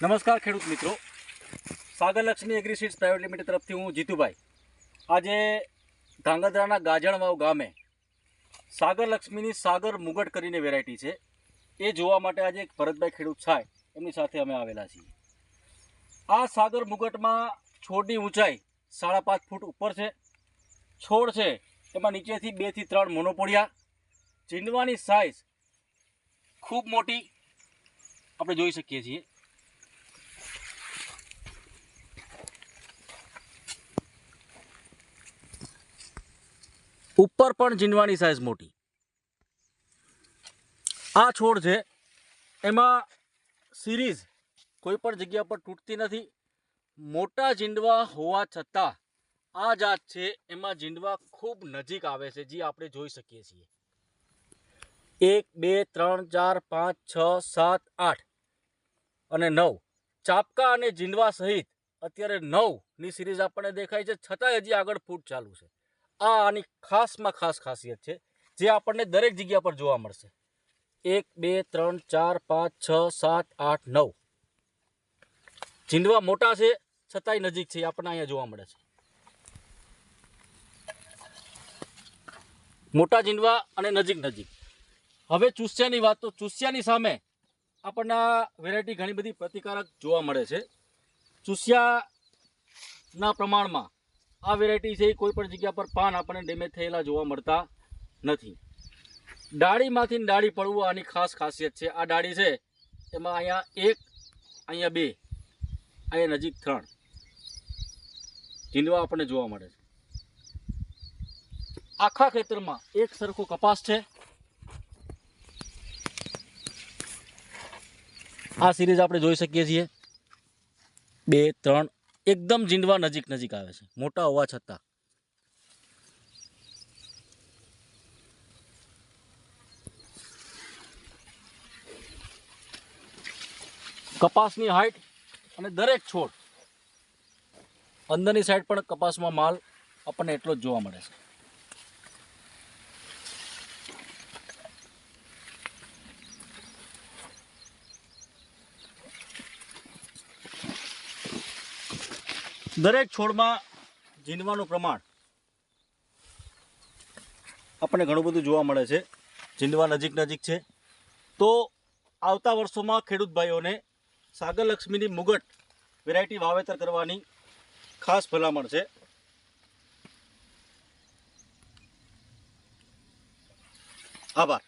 નમસ્કાર ખેડૂત મિત્રો, સાગર લક્ષ્મી એગ્રીસીડ્સ પ્રાઇવેટ લિમિટેડ તરફથી હું જીતુભાઈ આજે ધાંગધ્રાના ગાજણવાવ ગામે સાગર લક્ષ્મીની સાગર મુગટ કરીને વેરાયટી છે એ જોવા માટે આજે એક ભરતભાઈ ખેડૂત છે એમની સાથે અમે આવેલા છીએ। આ સાગર મુગટમાં છોડની ઊંચાઈ 5.5 ફૂટ ઉપર છે। છોડ છે એમાં નીચેથી 2 થી 3 મોનોપોડિયા, જીંડવાની સાઇઝ ખૂબ મોટી આપણે જોઈ શકીએ છીએ। ઉપર પણ જીંડવાની સાઇઝ મોટી। આ છોડ છે એમાં સિરીઝ કોઈ પણ જગ્યા પર તૂટતી નથી। મોટા જીંડવા હોવા છતાં આ જાત છે એમાં જીંડવા ખૂબ નજીક આવે છે, જે આપણે જોઈ શકીએ છીએ। 1 2 3 4 5 6 7 8 અને 9 ચાપકા અને જીંડવા સહિત અત્યારે 9ની સિરીઝ આપણને દેખાય છે, છતાંય હજી આગળ ફૂટ ચાલુ છે। આ આની ખાસમાં ખાસ ખાસિયત છે જે આપણને દરેક જગ્યા પર જોવા મળશે। 1 2 3 4 5 6 7 8 9 જીંડવા મોટા છે છતાંય નજીક છે, આપણને અહીંયા જોવા મળે છે। મોટા જીંડવા અને નજીક। હવે ચૂસ્યાની વાત, તો ચૂસ્યાની સામે આપણને આ વેરાયટી ઘણી બધી પ્રતિકારક જોવા મળે છે। ચૂસ્યાના પ્રમાણમાં આ વેરાયટી છે કોઈ પણ જગ્યા પર પાન આપણને ડેમેજ થયેલા જોવા મળતા નથી। ડાળીમાંથી ડાળી પડવું આની ખાસ ખાસિયત છે। આ ડાળી છે એમાં અહીંયા 1, અહીંયા 2, અહીંયા નજીક 3 જીંડવા આપણને જોવા મળે છે। આખા ખેતરમાં એક સરખો કપાસ છે। આ સિરીઝ આપણે જોઈ શકીએ છીએ 2 3 એકદમ જીંડવા નજીક આવે છે, મોટા હોવા છતાં। કપાસની હાઈટ અને દરેક છોડ અંદરની સાઈડ પણ કપાસમાં માલ આપણને એટલો જ જોવા મળે છે। દરેક છોડમાં જીંડવાનું પ્રમાણ આપણને ઘણું બધું જોવા મળે છે। જીંડવા નજીક છે તો આવતા વર્ષોમાં ખેડૂત ભાઈઓને સાગર લક્ષ્મીની મુગટ વેરાયટી વાવેતર કરવાની ખાસ ભલામણ છે। આભાર।